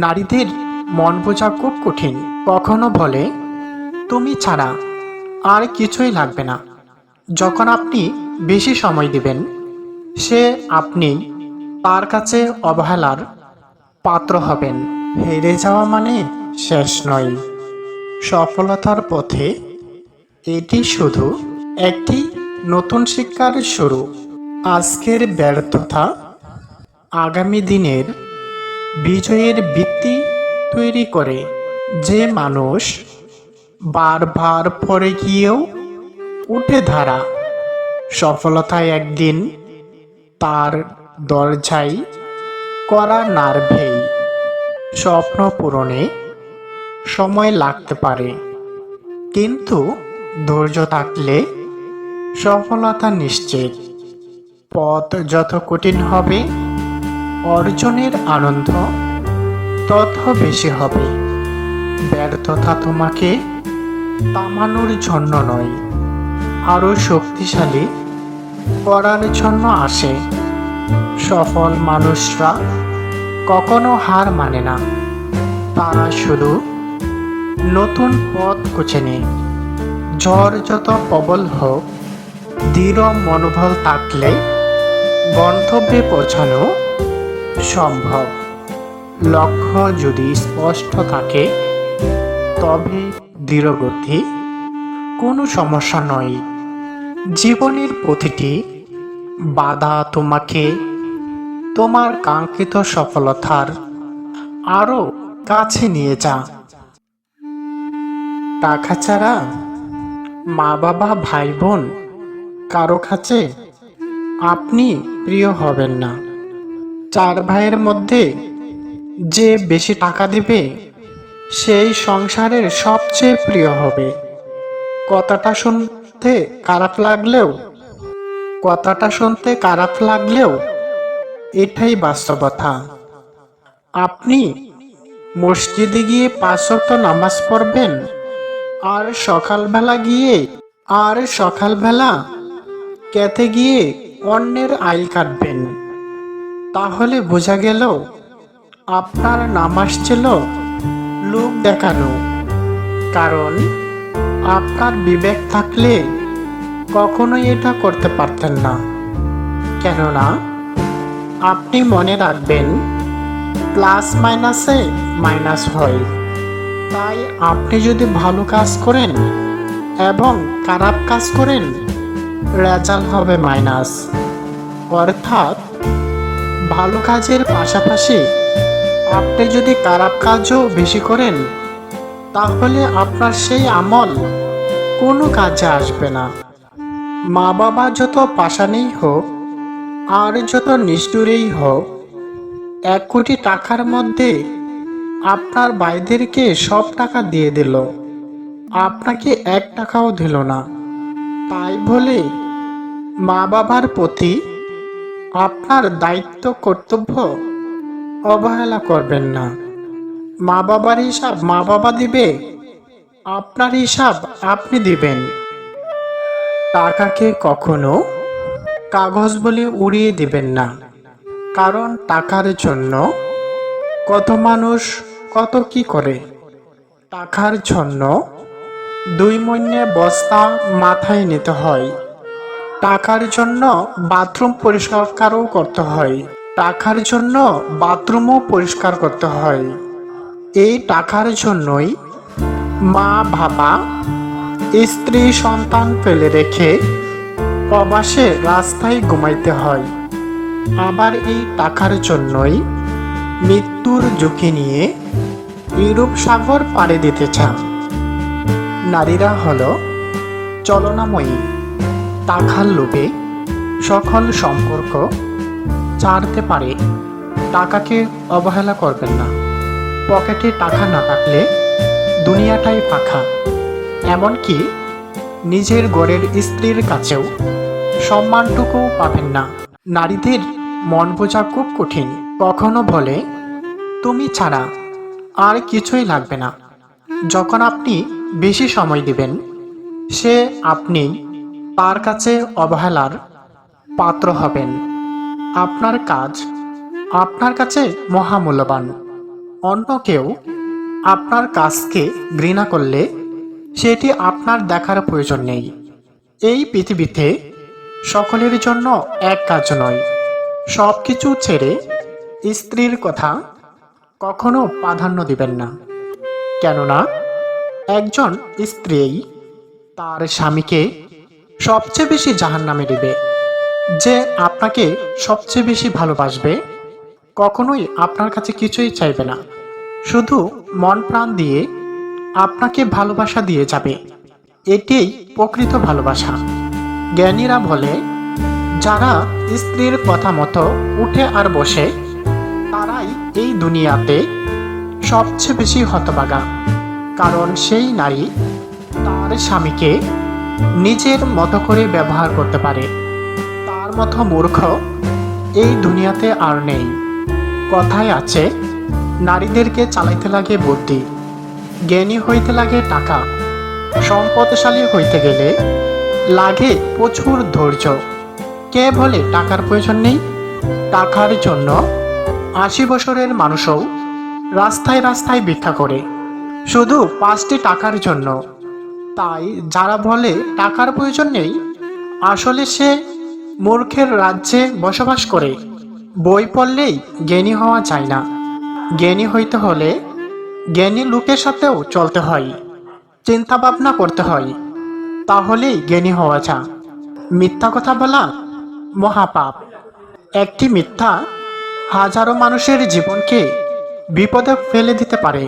নারীদের মন বোঝা খুব কঠিন। কখনো বলে তুমি ছাড়া আর কিছুই লাগবে না। যখন আপনি বেশি সময় দিবেন, সে আপনি তার কাছে অবহেলার পাত্র হবেন। হেরে যাওয়া মানে শেষ নয়, সফলতার পথে এটি শুধু একটি নতুন শিক্ষার শুরু। আজকের ব্যর্থতা আগামী দিনের বিজয়ের ভিত্তি তৈরি করে। যে মানুষ বারবার পড়ে গিয়েও উঠে দাঁড়া, সফলতায় একদিন তার দরজায় করা নাড়বেই। স্বপ্ন পূরণে সময় লাগতে পারে, কিন্তু ধৈর্য থাকলে সফলতা নিশ্চিত। পথ যত কঠিন হবে, অর্জনের আনন্দ তত বেশি হবে। ব্যর্থতা তোমাকে থামানোর জন্য নয়, আরো শক্তিশালী করার জন্য আসে। সফল মানুষরা কখনো হার মানে না, তারা শুধু নতুন পথ খুঁজে নেয়। ঝড় যত প্রবল হোক, দৃঢ় মনোবল থাকলে গন্তব্যে পৌঁছানো সম্ভব। লক্ষ্য যদি স্পষ্ট থাকে, তবে ধীরগতি কোনো সমস্যা নয়। জীবনের প্রতিটি বাধা তোমাকে তোমার কাঙ্ক্ষিত সফলতার আরো কাছে নিয়ে যা। টাকা ছাড়া মা বাবা ভাই বোন কারো কাছে আপনি প্রিয় হবেন না। চার ভাইয়ের মধ্যে যে বেশি টাকা দিবে, সেই সংসারের সবচেয়ে প্রিয় হবে। কথাটা শুনতে খারাপ লাগলেও এটাই বাস্তবতা। আপনি মসজিদে গিয়ে 5 ওয়াক্ত নামাজ পড়বেন, আর সকালবেলা খেতে গিয়ে অন্যের আইল কাটবেন, তাহলে বোঝা গেল আপনার নামাজ ছিল লোক দেখানো। কারণ আপনার বিবেক থাকলে কখনোই এটা করতে পারতেন না। কেননা আপনি মনে রাখবেন, প্লাস মাইনাসে মাইনাস হয়। তাই আপনি যদি ভালো কাজ করেন এবং খারাপ কাজ করেন, রেজাল্ট হবে মাইনাস। অর্থাৎ ভালো কাজের পাশাপাশি আপনি যদি খারাপ কাজও বেশি করেন, তাহলে আপনার সেই আমল কোনো কাজে আসবে না। মা বাবা যত পাষাণেই হোক আর যত নিষ্ঠুরেই হোক, 1 কোটি টাকার মধ্যে আপনার ভাইদেরকে সব টাকা দিয়ে দিল, আপনাকে 1 টাকাও দিল না। তাই বলে মা বাবার প্রতি আপনার দায়িত্ব কর্তব্য অবহেলা করবেন না। মা বাবার হিসাব মা বাবা দিবে, আপনার হিসাব আপনি দিবেন। টাকাকে কখনো কাগজ বলে উড়িয়ে দিবেন না, কারণ টাকার জন্য কত মানুষ কত কি করে। টাকার জন্য 2 মণে বস্তা মাথায় নিতে হয়। টাকার জন্য বাথরুম পরিষ্কারও করতে হয়। টাকার জন্য বাথরুমও পরিষ্কার করতে হয়। এই টাকার জন্যই মা বাবা স্ত্রী সন্তান ফেলে রেখে প্রবাসে রাস্তায় ঘুমাইতে হয়। আবার এই টাকার জন্যই মৃত্যুর ঝুঁকি নিয়ে ইউরোপ সাগর পাড়ি দিতে চান। নারীরা হলো চলনাময়ী। টাকার লোভে সকল সম্পর্ক ছাড়তে পারে। টাকাকে অবহেলা করবেন না। পকেটে টাকা না থাকলে দুনিয়াটাই ফাঁকা। এমনকি নিজের ঘরের স্ত্রীর কাছেও সম্মানটুকু পাবেন না। নারীদের মন বোঝা খুব কঠিন। কখনো বলে তুমি ছাড়া আর কিছুই লাগবে না। যখন আপনি বেশি সময় দিবেন, সে আপনি তার কাছে অবহেলার পাত্র হবেন। আপনার কাজ আপনার কাছে মহামূল্যবান। অন্য কেউ আপনার কাজকে ঘৃণা করলে সেটি আপনার দেখার প্রয়োজন নেই। এই পৃথিবীতে সকলের জন্য এক কাজ নয়। সব কিছু ছেড়ে স্ত্রীর কথা কখনো প্রাধান্য দিবেন না। কেননা একজন স্ত্রী তার স্বামীকে সবচেয়ে বেশি জাহান্নামে দিবে। যে আপনাকে সবচেয়ে বেশি ভালোবাসবে কখনোই আপনার কাছে কিছুই চাইবে না, শুধু মন প্রাণ দিয়ে আপনাকে ভালোবাসা দিয়ে যাবে। এটাই প্রকৃত ভালোবাসা। জ্ঞানীরা বলে, যারা স্ত্রীর কথা মতো উঠে আর বসে তারাই এই দুনিয়াতে সবচেয়ে বেশি হতভাগা। কারণ সেই নারী তার স্বামীকে নিজের মতো করে ব্যবহার করতে পারে। তার মতো মূর্খ এই দুনিয়াতে আর নেই। কথায় আছে, নারীদেরকে চালাইতে লাগে বুদ্ধি, জ্ঞানী হইতে লাগে টাকা, সম্পদশালী হইতে গেলে লাগে প্রচুর ধৈর্য। কে বলে টাকার প্রয়োজন নেই? টাকার জন্য ৮০ বছরের মানুষও রাস্তায় রাস্তায় ভিক্ষা করে, শুধু ৫টি টাকার জন্য। তাই যারা বলে টাকার প্রয়োজন নেই, আসলে সে মূর্খের রাজ্যে বসবাস করে। বই পড়লেই জ্ঞানী হওয়া যায় না। জ্ঞানী হইতে হলে জ্ঞানী লোকের সাথেও চলতে হয়, চিন্তা ভাবনা করতে হয়, তাহলেই জ্ঞানী হওয়া যায়। মিথ্যা কথা বলা মহাপাপ। একটি মিথ্যা হাজারো মানুষের জীবনকে বিপদে ফেলে দিতে পারে।